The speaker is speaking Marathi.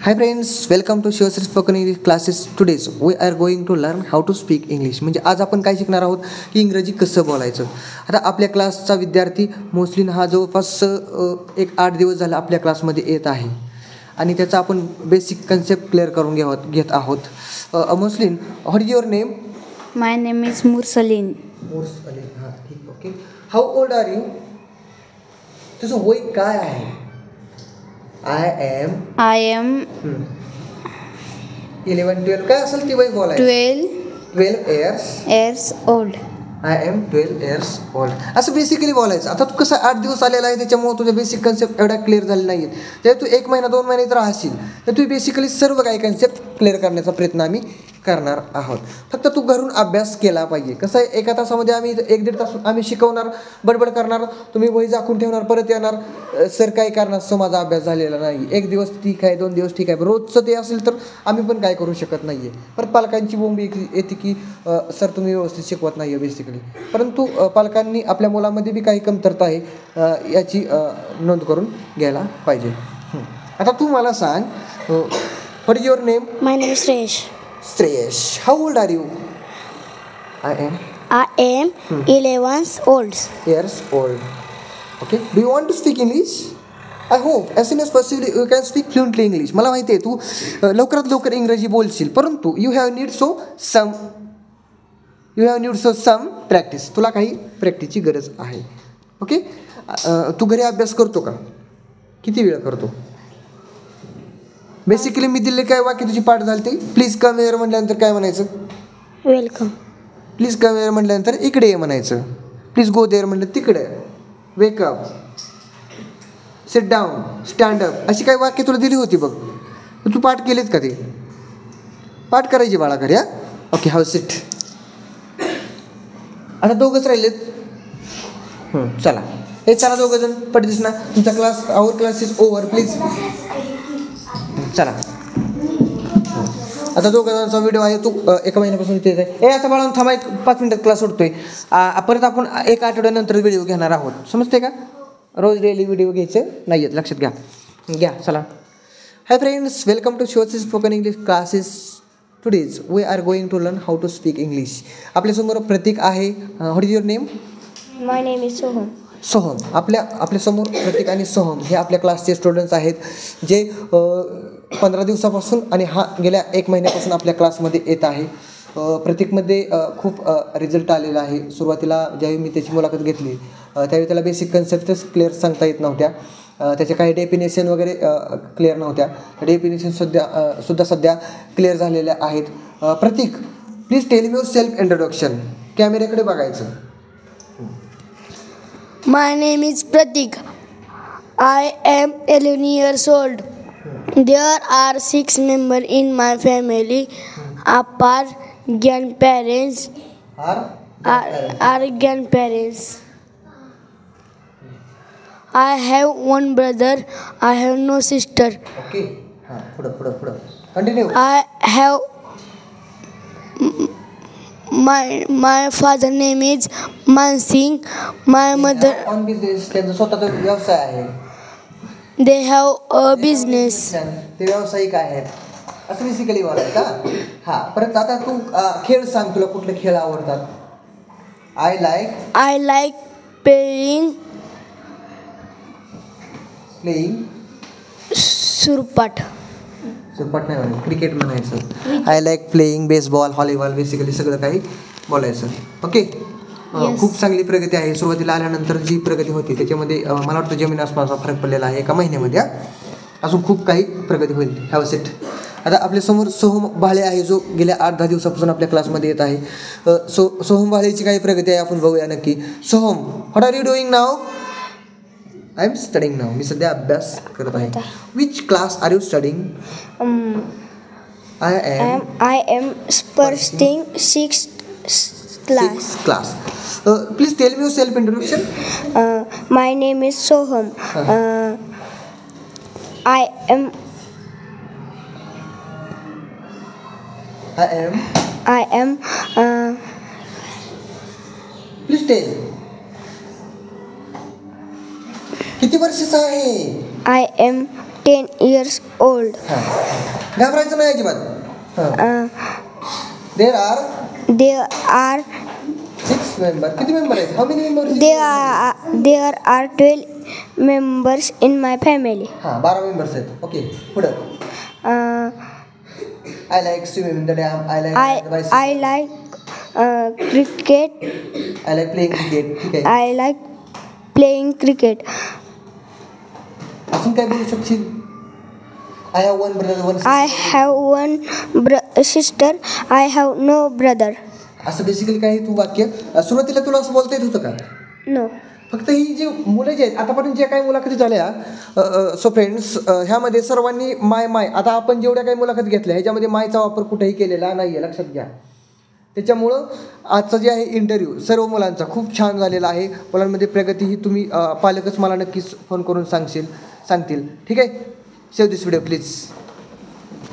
Hi friends, welcome to Shiva's Spoken English classes. Today we are going to learn how to speak English. म्हणजे आज आपण काय शिकणार आहोत की इंग्रजी कसं बोलायचं. आता आपल्या क्लासचा विद्यार्थी मोस्लिन हा जवळपास एक 8 दिवस झाला आपल्या क्लासमध्ये येत आहे आणि त्याचा आपण बेसिक कन्सेप्ट क्लिअर करून घेत आहोत. मोस्लिन, what is your name? My name is Mursalin. Mursalin. हां, ठीक. Okay. How old are you? तुझं वय काय आहे? I am 11-12 काय असेल ती वय बोलायचं. 12 years old. I am 12 years old असं बेसिकली बोलायचं. आता तू कसं 8 दिवस आलेला आहे त्याच्यामुळे तुझ्या बेसिक कन्सेप्ट एवढा क्लिअर झाले नाही आहेत. जेव्हा तू 1 महिना 2 महिने जर राहशील तर तू बेसिकली सर्व काही कन्सेप्ट क्लिअर करण्याचा प्रयत्न आम्ही करणार आहोत. फक्त तू घरून अभ्यास केला पाहिजे. कसं आहे, एका तासामध्ये आम्ही 1-1.5 तास आम्ही शिकवणार, बडबड करणार, तुम्ही वही झाकून ठेवणार, परत येणार, सर काय करणार, सो माझा अभ्यास झालेला नाही. 1 दिवस ठीक आहे, 2 दिवस ठीक आहे, रोजचं ते असेल तर आम्ही पण काय करू शकत नाही आहे. परत पालकांची बोंबी येते की सर तुम्ही व्यवस्थित शिकवत नाही आहे बेसिकली. परंतु पालकांनी आपल्या मुलामध्ये बी काही कमतरता आहे याची नोंद करून घ्यायला पाहिजे. आता तू मला सांग, what is your name? My name is Sresh. Shreyash. How old are you? I am 11 old. years old. Okay. Do you want to speak English? I hope as soon as possible you can speak fluently English. मला माहिती आहे तू लवकरात लवकर इंग्रजी बोलशील, परंतु you have need some practice. तुला काही प्रॅक्टिसची गरज आहे. ओके. तू घरी अभ्यास करतो का? किती वेळ करतो? बेसिकली मी दिले काय वाक्य तुझी पाठ झाली ते प्लीज कम हिअर म्हटल्यानंतर काय म्हणायचं? वेलकम. प्लीज कम हिअर म्हटल्यानंतर इकडे ये म्हणायचं. प्लीज गो देअर म्हटलं तिकडे. वेकअप, सिट डाऊन, स्टँडअप अशी काही वाक्य तुला दिली होती बघ. तू पाठ केलेत का ते? पाठ करायची बाळा घरी. हा, ओके. हाव सिट. आता दोघंच राहिलेत. चला हे चला दोघं जण पटदिस ना. तुमचा class, our class is over please. चला आता दोघं जणांचा व्हिडिओ आहे, तू 1 महिन्यापासून इथेच आहे. आता बाळा थांबा, 5 मिनिटात क्लास सुटतोय. परत आपण 1 आठवड्यानंतर व्हिडिओ घेणार आहोत. समजते का? रोज डेली व्हिडिओ घ्यायचे नाही आहेत, लक्षात घ्या. चला. हाय फ्रेंड्स, वेलकम टू शिवा's spoken English classes. Today's we are going to learn how to speak English. आपल्यासमोर प्रतीक आहे. What is your name? My name is Soham. Soham. आपल्यासमोर प्रतीक आणि सोहम हे आपल्या क्लासचे स्टुडंट्स आहेत जे 15 दिवसापासून आणि गेल्या 1 महिन्यापासून आपल्या क्लासमध्ये येत आहे. प्रतीकमध्ये खूप रिझल्ट आलेला आहे. सुरुवातीला ज्यावेळी मी त्याची मुलाखत घेतली त्यावेळी त्याला बेसिक कन्सेप्टच क्लिअर सांगता येत नव्हत्या. त्याच्या काही डेफिनेशन वगैरे क्लिअर नव्हत्या. डेफिनेशन सुद्धा सध्या क्लिअर झालेल्या आहेत. Pratik, please tell me yourself introduction. कॅमेऱ्याकडे बघायचं. My name is Pratik. I am 11 years old. There are 6 members in my family. Apart grandparents are grandparents. I have 1 brother. I have no sister. Okay. पुढं. Continue. I have my father name is Mansingh. My mother. On business, त्यांचा स्वतःचा व्यवसाय आहे. They have a business. ते व्यावसायिक आहेत असं बेसिकली बोलाय का? हां. परत आता तू खेळ सांग, तुला कुठले खेळ आवडतात? I like playing सुरपाट नाही म्हणायचं, क्रिकेट म्हणायचं. I like playing baseball, volleyball, basically सगळं काही बोलायचं. ओके. खूप चांगली प्रगती आहे. सुरुवातीला आल्यानंतर जी प्रगती होती त्याच्यामध्ये मला वाटतं जमीन आसमानाचा फरक पडलेला आहे 1 महिन्यामध्ये. अजून खूप काही प्रगती होईल. Have set. आता आपल्यासमोर सोहम भाळे आहे जो गेल्या 8-10 दिवसापासून आपल्या क्लासमध्ये येत आहे. सोहम भाळेची काही प्रगती आहे आपण बघूया नक्की. Soham, what are you doing now? I am studying now. मी सध्या अभ्यास करत आहे. Which class are you studying? I am pursuing 6th class. Please tell me your self introduction. My name is Soham. I am Please tell. किती वर्षाचा आहे? I am 10 years old. हां, घाबरायचं नाही अजिबात. हां, there are There are 6 member. किती मेंबर आहेत? How many member? there are 12 members in my family. हां, 12 मेंबर्स आहेत. ओके, पुढं. Uh, I like swimming in the dam. I like I like cricket. I like playing cricket. ठीक आहे. I like playing cricket. अजून काय बोलू शकशील? I have one brother one. I have one sister. I have no brother. असं बेसिकली काही तू वाक्य सुरुवातीला तुला असं बोलता येत होतं का? No. फक्त ही जी मुलं जी आहेत आतापर्यंत ज्या काही मुलाखती झाल्या, सो फ्रेंड्स, ह्यामध्ये सर्वांनी माय आता आपण जेवढ्या काही मुलाखती घेतल्या ह्याच्यामध्ये मायचा वापर कुठेही केलेला नाही आहे, लक्षात घ्या. त्याच्यामुळं आजचा जे आहे इंटरव्ह्यू सर्व मुलांचा खूप छान झालेला आहे. मुलांमध्ये प्रगती ही तुम्ही पालकच मला नक्कीच फोन करून सांगतील. ठीक आहे. Save this video please.